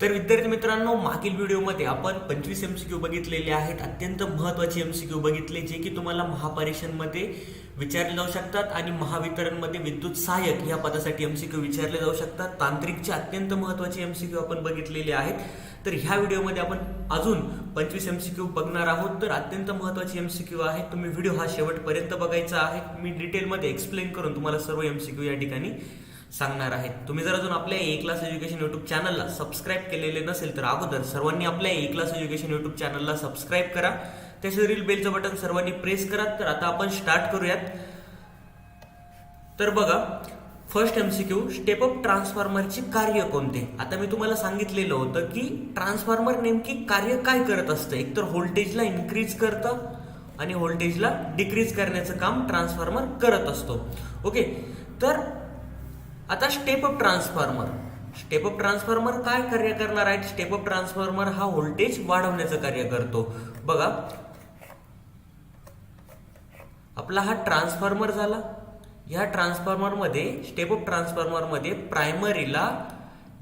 तर विद्यार्थी मित्रांनो, मागील व्हिडिओमध्ये आपण 25 MCQ बघितलेले आहेत. अत्यंत महत्त्वाचे MCQ बघितले जे की तुम्हाला महापरीक्षांमध्ये विचारले जाऊ शकतात आणि महावितरणमध्ये विद्युत सहाय्यक या पदासाठी MCQ विचारले जाऊ शकतात. तांत्रिकचे अत्यंत महत्त्वाचे MCQ आपण बघितलेले आहेत. तर ह्या व्हिडिओमध्ये आपण अजून 25 MCQ बघणार आहोत. तर अत्यंत महत्त्वाचे MCQ आहे. तुम्ही व्हिडिओ हा शेवटपर्यंत बघायचा आहे. मी डिटेलमध्ये एक्सप्लेन करून तुम्हाला सर्व MCQ या ठिकाणी सांगणार आहेत. तुम्ही जर अजून आपल्या ए क्लास एज्युकेशन युट्यूब चॅनलला सबस्क्राईब केलेले नसेल तर अगोदर सर्वांनी आपल्या ए क्लास एज्युकेशन युट्यूब चॅनलला सबस्क्राईब करा. त्याशेजारील बेलचं बटन सर्वांनी प्रेस करा. तर आता आपण स्टार्ट करूयात. तर बघा, फर्स्ट MCQ, स्टेप अप ट्रान्सफॉर्मरचे कार्य कोणते. आता मी तुम्हाला सांगितलेलं होतं की ट्रान्सफॉर्मर नेमकी कार्य काय करत असतं. एकतर व्होल्टेजला इन्क्रीज करतं आणि व्होल्टेजला डिक्रीज करण्याचं काम ट्रान्सफॉर्मर करत असतो. ओके, तर आता स्टेप अप ट्रान्सफॉर्मर काय कार्य करणार आहे. स्टेप अप ट्रान्सफॉर्मर हा व्होल्टेज वाढवण्याचं कार्य करतो. बघा, आपला हा ट्रान्सफॉर्मर झाला. या ट्रान्सफॉर्मरमध्ये, स्टेप अप ट्रान्सफॉर्मरमध्ये प्रायमरीला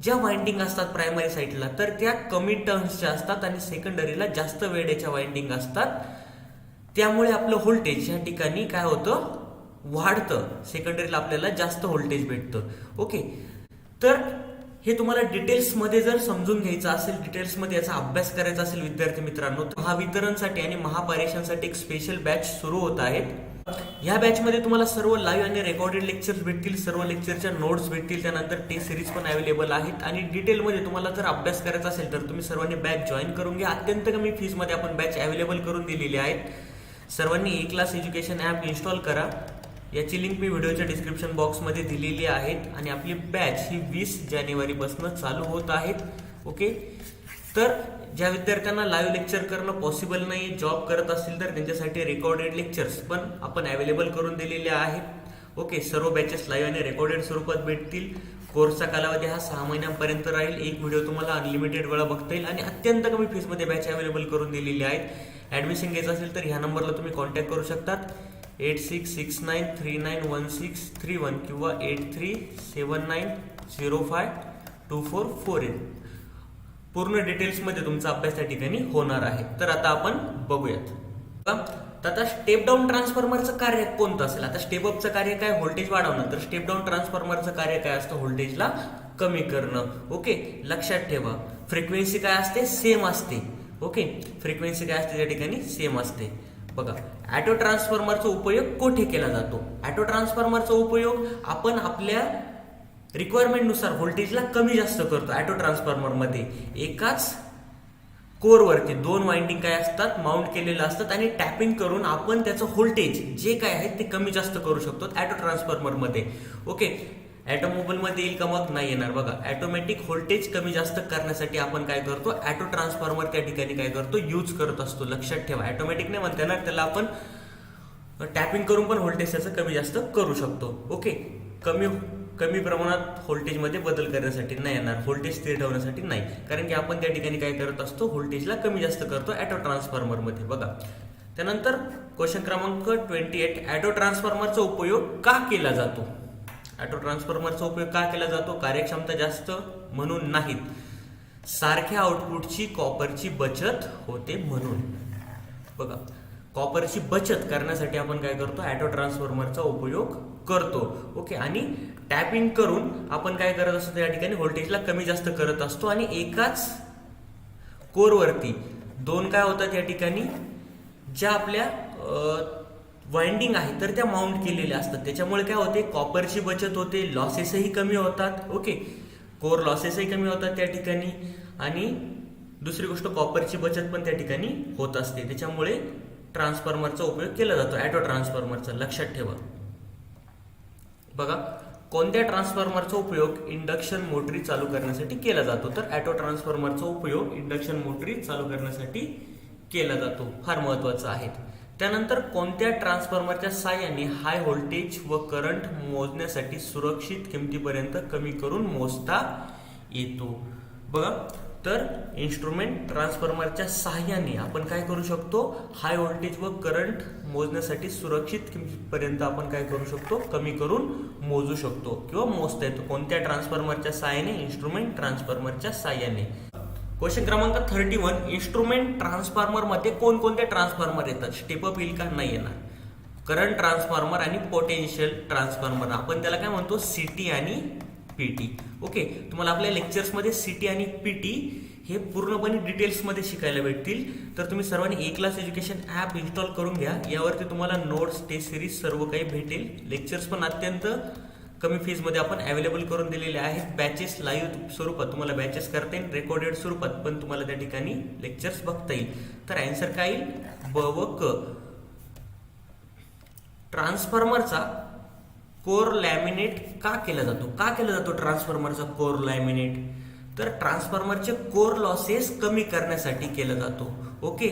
ज्या वाइंडिंग असतात प्रायमरी साईडला, तर त्या कमी टर्न्सच्या असतात आणि सेकंडरीला जास्त वेळेच्या वाइंडिंग असतात. त्यामुळे आपलं व्होल्टेज या ठिकाणी काय होतं, वाढतं. सेकंडरीला आपल्याला जास्त व्होल्टेज भेटतं. ओके, तर हे तुम्हाला डिटेल्समध्ये जर समजून घ्यायचं असेल, डिटेल्समध्ये याचा अभ्यास करायचा असेल विद्यार्थी मित्रांनो, महावितरणसाठी आणि महापरीक्षांसाठी एक स्पेशल बॅच सुरू होत आहेत. या बॅचमध्ये तुम्हाला सर्व लाईव्ह आणि रेकॉर्डेड लेक्चर्स भेटतील, सर्व लेक्चरच्या नोट्स भेटतील, त्यानंतर टेस्ट सिरीज पण अवेलेबल आहेत. आणि डिटेलमध्ये तुम्हाला जर अभ्यास करायचा असेल तर तुम्ही सर्वांनी बॅच जॉईन करून घ्या. अत्यंत कमी फीसमध्ये आपण बॅच अवेलेबल करून दिलेली आहेत. सर्वांनी ए क्लास एज्युकेशन ॲप इन्स्टॉल करा. याची लिंक मी व्हिडिओच्या डिस्क्रिप्शन बॉक्समध्ये दिलेली आहेत. आणि आपली बॅच ही 20 जानेवारीपासून चालू होत आहेत. ओके, तर ज्या विद्यार्थ्यांना लाईव्ह लेक्चर करणं पॉसिबल नाही, जॉब करत असतील, तर त्यांच्यासाठी रेकॉर्डेड लेक्चर्स पण आपण अवेलेबल करून दिलेले आहेत. ओके, सर्व बॅचेस लाईव्ह आणि रेकॉर्डेड स्वरूपात भेटतील. कोर्सचा कालावधी हा 6 महिन्यांपर्यंत राहील. एक व्हिडिओ तुम्हाला अनलिमिटेड वेळा बघता येईल आणि अत्यंत कमी फीसमध्ये बॅच अवेलेबल करून दिलेली आहेत. ॲडमिशन घ्यायचं असेल तर ह्या नंबरला तुम्ही कॉन्टॅक्ट करू शकतात. 8669391631 किंवा 8379052448. पूर्ण डिटेल्समध्ये तुमचा अभ्यास त्या ठिकाणी होणार आहे. तर आता आपण बघूयात. तर आता स्टेप डाऊन ट्रान्सफॉर्मरचं कार्य कोणतं असेल. आता स्टेप अपचं कार्य काय, व्होल्टेज वाढवणं. तर स्टेप डाऊन ट्रान्सफॉर्मरचं कार्य काय असतं, व्होल्टेजला कमी करणं. ओके, लक्षात ठेवा. फ्रिक्वेन्सी काय असते, सेम असते. ओके, फ्रिक्वेन्सी काय असते त्या ठिकाणी, सेम असते. बघा, ऑटो ट्रान्सफॉर्मरचा उपयोग कोठे केला जातो. ऑटो ट्रान्सफॉर्मरचा उपयोग आपण आपल्या रिक्वायरमेंटनुसार व्होल्टेजला कमी जास्त करतो. ऑटो ट्रान्सफॉर्मरमध्ये एकाच कोरवरती 2 वाइंडिंग काय असतात, माउंट केलेलं असतात आणि टॅपिंग करून आपण त्याचं व्होल्टेज जे काय आहे ते कमी जास्त करू शकतो ऑटो ट्रान्सफॉर्मरमध्ये. ओके, ऑटोमोबाईलमध्ये येईल का, मग नाही येणार. बघा, ऑटोमॅटिक व्होल्टेज कमी जास्त करण्यासाठी आपण काय करतो, ऑटो ट्रान्सफॉर्मर त्या ठिकाणी काय करतो, यूज करत असतो. लक्षात ठेवा, ऑटोमॅटिक नाही म्हणता येणार, त्याला आपण टॅपिंग करून पण व्होल्टेज त्याचं कमी जास्त करू शकतो. ओके, कमी प्रमाणात व्होल्टेजमध्ये बदल करण्यासाठी नाही येणार, व्होल्टेज स्थिर ठेवण्यासाठी नाही, कारण की आपण त्या ठिकाणी काय करत असतो, व्होल्टेजला कमी जास्त करतो ऑटो ट्रान्सफॉर्मरमध्ये. बघा, त्यानंतर क्वेश्चन क्रमांक 28, ऑटो ट्रान्सफॉर्मरचा उपयोग का केला जातो. ऑटो ट्रान्सफॉर्मरचा उपयोग का केला जातो, कार्यक्षमता जास्त म्हणून नाहीत, सारख्या आउटपुटची कॉपरची बचत होते म्हणून. बघा, कॉपरची बचत करण्यासाठी आपण काय करतो, ऑटो ट्रान्सफॉर्मरचा उपयोग करतो. ओके, आणि टॅपिंग करून आपण काय करत असतो, त्या ठिकाणी व्होल्टेजला कमी जास्त करत असतो. आणि एकाच कोरवरती 2 काय होतात या ठिकाणी, ज्या आपल्या वाइंडिंग आहे तर त्या माउंट केलेल्या असतात. त्याच्यामुळे काय होते, कॉपरची बचत होते, लॉसेसही कमी होतात. ओके, कोर लॉसेसही कमी होतात त्या ठिकाणी. आणि दुसरी गोष्ट, कॉपरची बचत पण त्या ठिकाणी होत असते. त्याच्यामुळे ट्रान्सफॉर्मरचा उपयोग केला जातो, ऑटो ट्रान्सफॉर्मरचा. लक्षात ठेवा. बघा, कोणत्या ट्रान्सफॉर्मरचा उपयोग इंडक्शन मोटरी चालू करण्यासाठी केला जातो. तर ऑटो ट्रान्सफॉर्मरचा उपयोग इंडक्शन मोटरी चालू करण्यासाठी केला जातो. फार महत्वाचं आहे. त्यानंतर कोणत्या ट्रान्सफॉर्मरच्या साहाय्याने हाय व्होल्टेज व करंट मोजण्यासाठी सुरक्षित किमतीपर्यंत कमी करून मोजता येतो. बघा, तर इन्स्ट्रुमेंट ट्रान्सफॉर्मरच्या सहाय्याने आपण काय करू शकतो, हाय व्होल्टेज व करंट मोजण्यासाठी सुरक्षित किमतीपर्यंत आपण काय करू शकतो, कमी करून मोजू शकतो किंवा मोजता येतो. कोणत्या ट्रान्सफॉर्मरच्या सहाय्याने, इन्स्ट्रुमेंट ट्रान्सफॉर्मरच्या सहाय्याने. क्वेश्चन क्रमांक 31, इन्स्ट्रुमेंट ट्रान्सफॉर्मर मध्ये कोणकोणते ट्रान्सफॉर्मर येतात, स्टेप अप येईल का, नाही येणार. करंट ट्रान्सफॉर्मर आणि पोटेन्शियल ट्रान्सफॉर्मर, आपण त्याला काय म्हणतो, सीटी आणि पीटी. ओके, तुम्हाला आपल्या लेक्चर्समध्ये सीटी आणि पीटी हे पूर्णपणे डिटेल्समध्ये शिकायला भेटतील. तर तुम्ही सर्वांनी ए क्लास एज्युकेशन ॲप इन्स्टॉल करून घ्या. यावरती तुम्हाला नोट्स, टेस्ट सिरीज सर्व काही भेटेल. लेक्चर्स पण अत्यंत कमी फीजमध्ये आपण अवेलेबल करून दिलेले आहेत. बॅचेस लाईव्ह स्वरूपात तुम्हाला बॅचेस करता येईल, रेकॉर्डेड स्वरूपात पण तुम्हाला त्या ठिकाणी लेक्चर्स बघता येईल. तर आन्सर काय येईल, ब व क. ट्रान्सफॉर्मरचा कोर लॅमिनेट का केला जातो, का केला जातो ट्रान्सफॉर्मरचा कोर लॅमिनेट, तर ट्रान्सफॉर्मरचे कोर लॉसेस कमी करण्यासाठी केला जातो. ओके,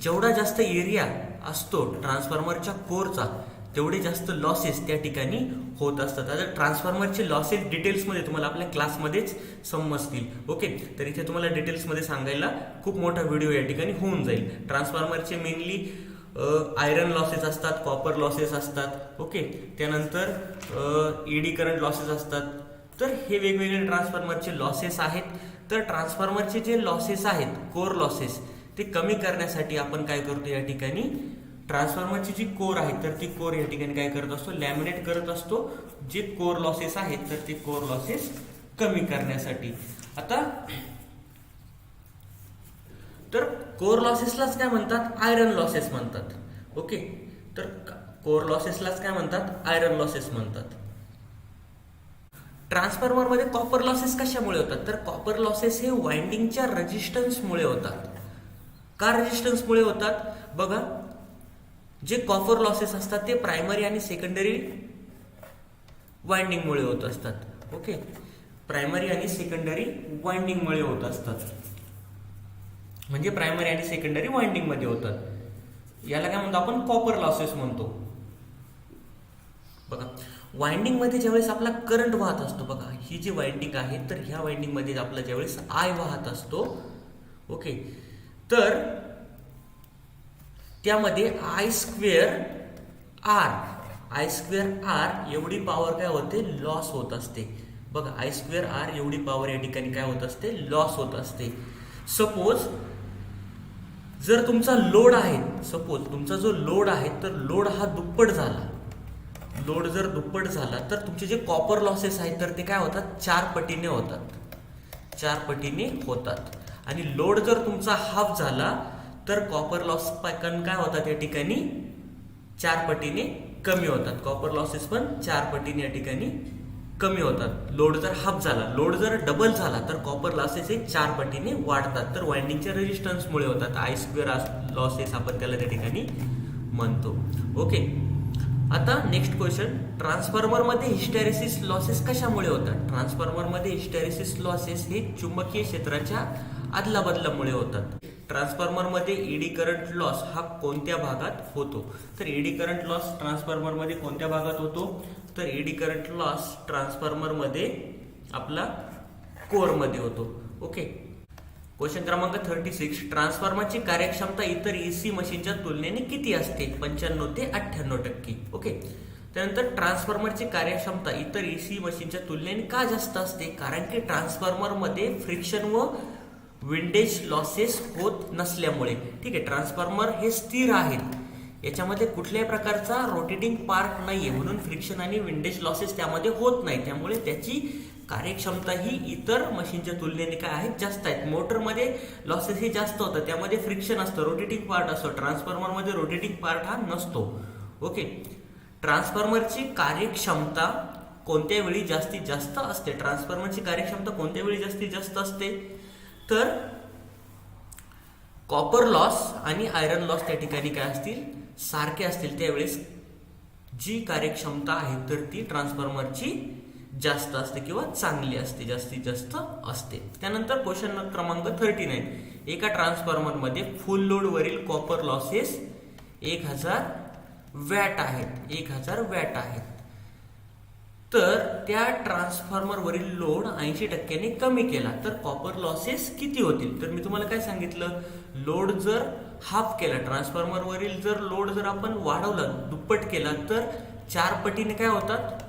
जेवढा जास्त एरिया असतो ट्रान्सफॉर्मरच्या कोरचा तेवढे जास्त लॉसेस त्या ठिकाणी होत असतात. आता ट्रान्सफॉर्मरचे लॉसेस डिटेल्समध्ये तुम्हाला आपल्या क्लासमध्येच समजतील. ओके, तर इथे तुम्हाला डिटेल्समध्ये सांगायला खूप मोठा व्हिडिओ या ठिकाणी होऊन जाईल. ट्रान्सफॉर्मरचे मेनली आयरन लॉसेस असतात, कॉपर लॉसेस असतात. ओके, त्यानंतर ईडी करंट लॉसेस असतात. तर हे वेगवेगळे ट्रान्सफॉर्मरचे लॉसेस आहेत. तर ट्रान्सफॉर्मरचे जे लॉसेस आहेत, कोर लॉसेस, ते कमी करण्यासाठी आपण काय करतो, या ठिकाणी ट्रान्सफॉर्मरची जी कोर आहे तर ती कोर या ठिकाणी काय करत असतो, लॅमिनेट करत असतो. जे कोर लॉसेस आहेत तर ते कोर लॉसेस कमी करण्यासाठी. आता तर कोर लॉसेसलाच काय म्हणतात, आयरन लॉसेस म्हणतात. ओके, तर कोर लॉसेसलाच काय म्हणतात, आयरन लॉसेस म्हणतात. ट्रान्सफॉर्मरमध्ये कॉपर लॉसेस कशामुळे होतात, तर कॉपर लॉसेस हे वाइंडिंगच्या रेजिस्टन्समुळे होतात. का रेजिस्टन्समुळे होतात, बघा, जे कॉपर लॉसेस असतात ते प्रायमरी आणि सेकंडरी वाइंडिंगमुळे होत असतात. ओके, प्रायमरी आणि सेकंडरी वाइंडिंगमुळे होत असतात. म्हणजे प्रायमरी आणि सेकंडरी वाइंडिंग मध्ये होतात. याला काय म्हणतो आपण, कॉपर लॉसेस म्हणतो. बघा, वाइंडिंग मध्ये ज्यावेळेस आपला करंट वाहत असतो, बघा ही जी वाइंडिंग आहे तर ह्या वाइंडिंग मध्ये आपला ज्यावेळेस आय वाहत असतो, ओके, तर त्यामध्ये आय स्क्वेअर आर एवढी पॉवर काय होते, लॉस होत असते. बघा, आय स्क्वेअर आर एवढी पॉवर या ठिकाणी काय होत असते, लॉस होत असते. सपोज जर तुमचा लोड आहे, सपोज तुमचा जो लोड आहे तर लोड हा दुप्पट झाला, लोड जर दुप्पट झाला तर तुमचे जे कॉपर लॉसेस आहेत तर ते काय होतात, 4 पटीने होतात, 4 पटीने होतात. आणि लोड जर तुमचा हाफ झाला तर कॉपर लॉस काय होतात, या ठिकाणी 4 पटीने कमी होतात. कॉपर लॉसेस पण 4 पटीने या ठिकाणी कमी होतात. लोड जर हाफ झाला, लोड जर डबल झाला तर कॉपर लॉसेस हे 4 पटीने वाढतात. तर वाइंडिंगच्या रेजिस्टन्समुळे होतात. आय स्क्वेअर लॉसेस आपण त्याला त्या ठिकाणी म्हणतो. ओके, आता नेक्स्ट क्वेश्चन, ट्रान्सफॉर्मरमध्ये हिस्टॅरिसिस लॉसेस कशामुळे होतात. ट्रान्सफॉर्मरमध्ये हिस्टॅरिसिस लॉसेस हे चुंबकीय क्षेत्राच्या अदलाबदलामुळे होतात. ट्रान्सफॉर्मरमध्ये ईडी करंट लॉस हा कोणत्या भागात होतो, तर ईडी करंट लॉस ट्रान्सफॉर्मरमध्ये कोणत्या भागात होतो, तर ईडी करंट लॉस ट्रान्सफॉर्मरमध्ये आपला कोरमध्ये होतो. ओके, क्वेश्चन क्रमांक 36, ट्रान्सफॉर्मरची कार्यक्षमता इतर एसी मशीनच्या तुलनेने किती असते, 95 ते 98%. ओके, त्यानंतर ट्रान्सफॉर्मरची कार्यक्षमता इतर एसी मशीनच्या तुलनेने का जास्त असते, कारण की ट्रान्सफॉर्मरमध्ये फ्रिक्शन व विंडेज लॉसेस होत नसल्यामुळे. ठीक आहे, ट्रान्सफॉर्मर हे स्थिर आहेत, याच्यामध्ये कुठल्याही प्रकारचा रोटेटिंग पार्ट नाहीये, म्हणून फ्रिक्शन आणि विंडेज लॉसेस त्यामध्ये होत नाही. त्यामुळे त्याची कार्यक्षमता ही इतर मशीनच्या तुलनेने काय आहेत, जास्त आहेत. मोटरमध्ये लॉसेस हे जास्त होतं, त्यामध्ये फ्रिक्शन असतं, रोटेटिंग पार्ट असतो. ट्रान्सफॉर्मरमध्ये रोटेटिंग पार्ट हा नसतो. ओके, ट्रान्सफॉर्मरची कार्यक्षमता कोणत्या वेळी जास्तीत जास्त असते, ट्रान्सफॉर्मरची कार्यक्षमता कोणत्या वेळी जास्तीत जास्त असते, तर कॉपर लॉस आणि आयरन लॉस त्या ठिकाणी काय असतील, सारखे असतील. त्यावेळेस जी कार्यक्षमता आहे तर ती ट्रान्सफॉर्मरची जास्त असते किंवा चांगली असते, जास्तीत जास्त असते. त्यानंतर क्वेश्चन क्रमांक 39, एका ट्रान्सफॉर्मरमध्ये फुल लोड वरील कॉपर लॉसेस 1000 वॅट आहेत, 1000 वॅट आहेत. तर त्या ट्रान्सफॉर्मरवरील लोड 80% कमी केला तर कॉपर लॉसेस किती होतील? तर मी तुम्हाला काय सांगितलं, लोड जर हाफ केला, ट्रान्सफॉर्मरवरील जर लोड जर आपण वाढवला, दुप्पट केला, तर 4 पटीने काय होतात,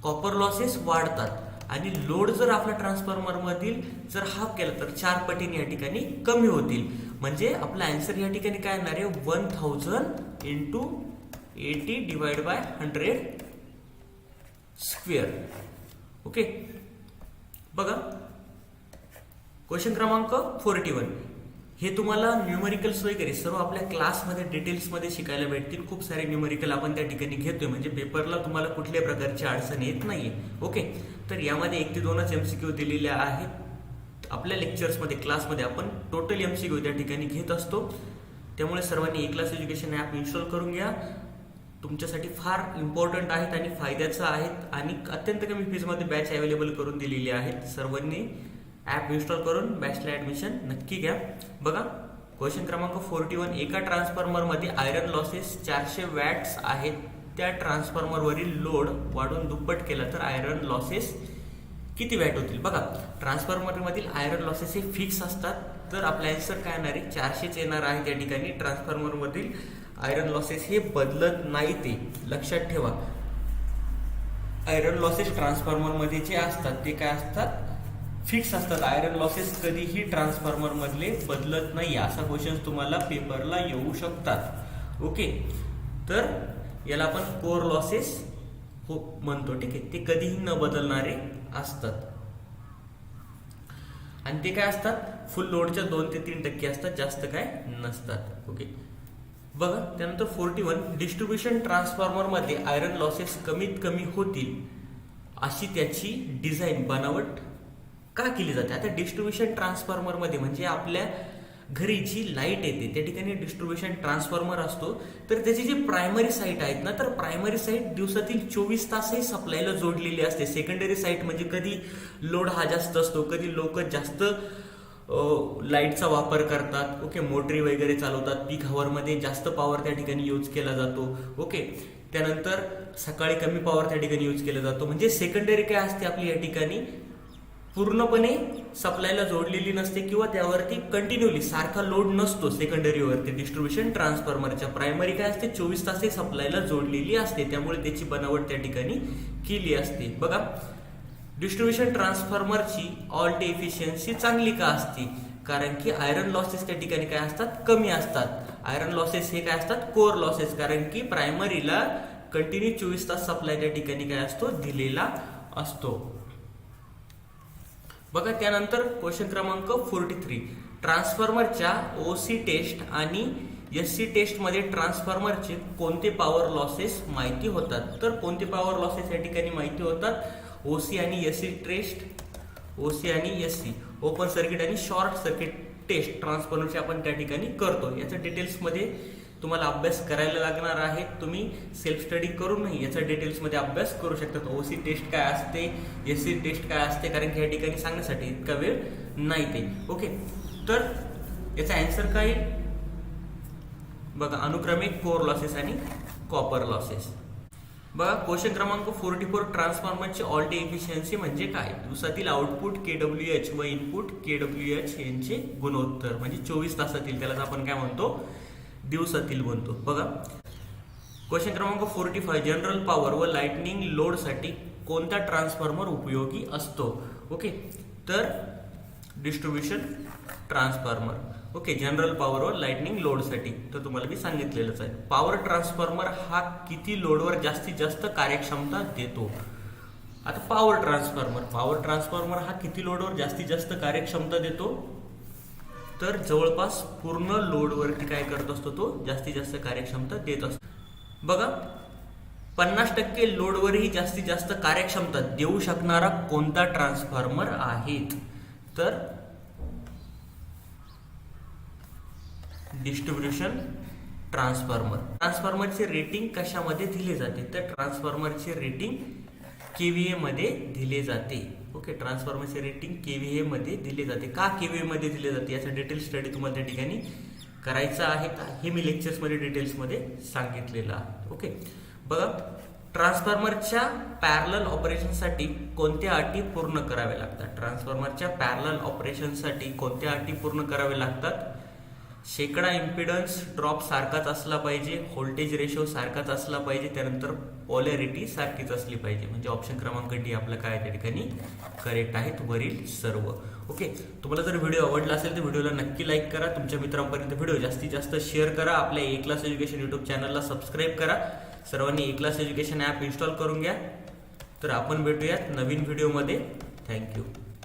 कॉपर लॉसेस वाढतात. आणि लोड जर आपल्या ट्रान्सफॉर्मर मधील जर हाफ केला तर 4 पटीने या ठिकाणी कमी होतील. म्हणजे आपला आन्सर या ठिकाणी काय येणार आहे, 1000 into 80 divide by 100 square. Okay, बघा क्वेश्चन क्रमांक 41. हे तुम्हाला न्यूमेरिकल्स वगैरे सर्व आपल्या क्लासमध्ये डिटेल्समध्ये शिकायला भेटतील. खूप सारे न्यूमेरिकल आपण त्या ठिकाणी घेतोय, म्हणजे पेपरला तुम्हाला कुठल्याही प्रकारची अडचण येत नाहीये. ओके, तर यामध्ये 1 ते 2च MCQ दिलेल्या आहेत. आपल्या लेक्चर्समध्ये क्लासमध्ये आपण टोटल MCQ त्या ठिकाणी घेत असतो. त्यामुळे सर्वांनी E-क्लास एज्युकेशन ॲप इन्स्टॉल करून घ्या. तुमच्यासाठी फार इम्पॉर्टंट आहेत आणि फायद्याचं आहेत आणि अत्यंत कमी फीजमध्ये बॅच अवेलेबल करून दिलेली आहेत. सर्वांनी ॲप इन्स्टॉल करून बॅचला ॲडमिशन नक्की घ्या. बघा क्वेश्चन क्रमांक 41. एका ट्रान्सफॉर्मरमध्ये आयरन लॉसेस 400 वॅट्स आहेत. त्या ट्रान्सफॉर्मरवरील लोड वाढून दुप्पट केला तर आयरन लॉसेस किती वॅट होतील? बघा ट्रान्सफॉर्मरमधील आयरन लॉसेस हे फिक्स असतात, तर आपला आन्सर काय येणार आहे, 400च येणार आहे. त्या ठिकाणी ट्रान्सफॉर्मरमधील आयरन लॉसेस हे बदलत नाही, ते लक्षात ठेवा. आयरन लॉसेस ट्रान्सफॉर्मरमध्ये जे असतात ते काय असतात, फिक्स असतात. आयरन लॉसेस कधीही ट्रान्सफॉर्मर मधले बदलत नाही. असा क्वेश्चन तुम्हाला पेपरला येऊ शकतात. ओके, तर याला आपण कोर लॉसेस म्हणतो. ठीक आहे, ते कधीही न बदलणारे असतात आणि ते काय असतात, फुल लोडच्या 2 ते 3% असतात, जास्त काय नसतात. ओके, बघा त्यानंतर 41. डिस्ट्रीब्युशन ट्रान्सफॉर्मर मध्ये आयरन लॉसेस कमीत कमी होतील अशी त्याची डिझाईन बनावट का केली जाते? आता डिस्ट्रीब्युशन ट्रान्सफॉर्मर मध्ये म्हणजे आपल्या घरी जी लाईट येते त्या ठिकाणी डिस्ट्रीब्युशन ट्रान्सफॉर्मर असतो. तर त्याची जी प्रायमरी साईट आहेत ना, तर प्रायमरी साईट दिवसातील 24 तासही सप्लायला जोडलेली असते. सेकंडरी साईट म्हणजे कधी लोड हा जास्त असतो, कधी लोक जास्त लाईटचा वापर करतात. ओके, मोटरी वगैरे चालवतात, पीक हॉवर मध्ये जास्त पॉवर त्या ठिकाणी यूज केला जातो. ओके, त्यानंतर सकाळी कमी पॉवर त्या ठिकाणी यूज केला जातो. म्हणजे सेकंडरी काय असते आपली या ठिकाणी पूर्णपणे सप्लायला जोडलेली नसते किंवा त्यावरती कंटिन्युअली सारखा लोड नसतो सेकंडरीवरती. डिस्ट्रीब्युशन ट्रान्सफॉर्मरच्या प्रायमरी काय असते, 24 तास सप्लायला जोडलेली असते, त्यामुळे त्याची बनावट त्या ठिकाणी केली असते. बघा डिस्ट्रीब्युशन ट्रान्सफॉर्मरची ऑल्ट एफिशियन्सी चांगली का असते? कारण की आयरन लॉसेस त्या ठिकाणी काय असतात, कमी असतात. आयरन लॉसेस हे काय असतात, कोर लॉसेस, कारण की प्रायमरीला कंटिन्यू 24 तास सप्लाय त्या ठिकाणी काय असतो, दिलेला असतो. बघा त्यानंतर क्वेश्चन क्रमांक 43. ट्रान्सफॉर्मरच्या OC टेस्ट आणि SC टेस्ट मध्ये ट्रान्सफॉर्मरचे कोणते पॉवर लॉसेस माहिती होतात? तर कोणते पॉवर लॉसेस या ठिकाणी माहिती होतात, OC आणि SC टेस्ट, OC आणि SC ओपन सर्किट आणि शॉर्ट सर्किट टेस्ट ट्रान्सफॉर्मरचे आपण त्या ठिकाणी करतो. याचा डिटेल्समध्ये तुम्हाला अभ्यास करायला लागणार आहे. तुम्ही सेल्फ स्टडी करूनही याचा डिटेल्समध्ये अभ्यास करू शकता. OC टेस्ट काय असते, SC टेस्ट काय असते, कारण की या ठिकाणी सांगण्यासाठी इतका वेळ नाही ते. ओके, तर याचा आन्सर काय बघा, अनुक्रमे कोर लॉसेस आणि कॉपर लॉसेस. बघा क्वेश्चन क्रमांक 44. ट्रान्सफॉर्मरची ऑल्ट एफिशियन्सी म्हणजे काय? दिवसातील आउटपुट KWH व इनपुट KWH यांचे गुणोत्तर, म्हणजे 24 तासातील, त्याला आपण काय म्हणतो, दिवसातील म्हणतो. बघा क्वेश्चन क्रमांक 45. जनरल पॉवर व लाइटनिंग लोड साठी कोणता ट्रान्सफॉर्मर उपयोगी असतो? ओके, तर distribution transformer. Okay, general power व लाइटनिंग लोड साठी तर तुम्हाला मी सांगितलेलंच आहे. पॉवर ट्रान्सफॉर्मर हा किती लोडवर जास्तीत जास्त कार्यक्षमता देतो? आता पॉवर ट्रान्सफॉर्मर हा किती लोडवर जास्तीत जास्त कार्यक्षमता देतो? तर जवळपास पूर्ण लोडवरती काय करत असतो, तो जास्तीत जास्त कार्यक्षमता देत असतो. बघा 50% लोडवरही जास्तीत जास्त कार्यक्षमता देऊ शकणारा कोणता ट्रान्सफॉर्मर आहे? तर डिस्ट्रीब्युशन ट्रान्सफॉर्मर. ट्रान्सफॉर्मरचे रेटिंग कशामध्ये दिले जाते? तर ट्रान्सफॉर्मरचे रेटिंग KVA मध्ये दिले जाते. ओके, ट्रान्सफॉर्मरचे रेटिंग KVA मध्ये दिले जाते. का KVA मध्ये दिले जाते याचा डिटेल स्टडी तुम्हाला त्या ठिकाणी करायचा आहे का, हे मी लेक्चर्समध्ये डिटेल्समध्ये सांगितलेलं आहे. ओके, बघा ट्रान्सफॉर्मरच्या पॅरलल ऑपरेशनसाठी कोणत्या अटी पूर्ण कराव्या लागतात? ट्रान्सफॉर्मरच्या पॅरलल ऑपरेशनसाठी कोणत्या अटी पूर्ण कराव्या लागतात? शेकडा इम्पिडन्स ड्रॉप सारखाच असला पाहिजे, व्होल्टेज रेशो सारखाच असला पाहिजे, त्यानंतर पोलॅरिटी सारखीच असली पाहिजे. म्हणजे ऑप्शन क्रमांक डी आपलं काय त्या ठिकाणी करेक्ट आहेत वरील सर्व. ओके, तुम्हाला जर व्हिडिओ आवडला असेल तर व्हिडिओला नक्की लाईक करा, तुमच्या मित्रांपर्यंत व्हिडिओ जास्तीत जास्त शेअर करा, आपल्या ए क्लास एज्युकेशन युट्यूब चॅनलला सबस्क्राईब करा, सर्वांनी ए क्लास एज्युकेशन ॲप इन्स्टॉल करून घ्या. तर आपण भेटूयात नवीन व्हिडिओमध्ये. थँक्यू.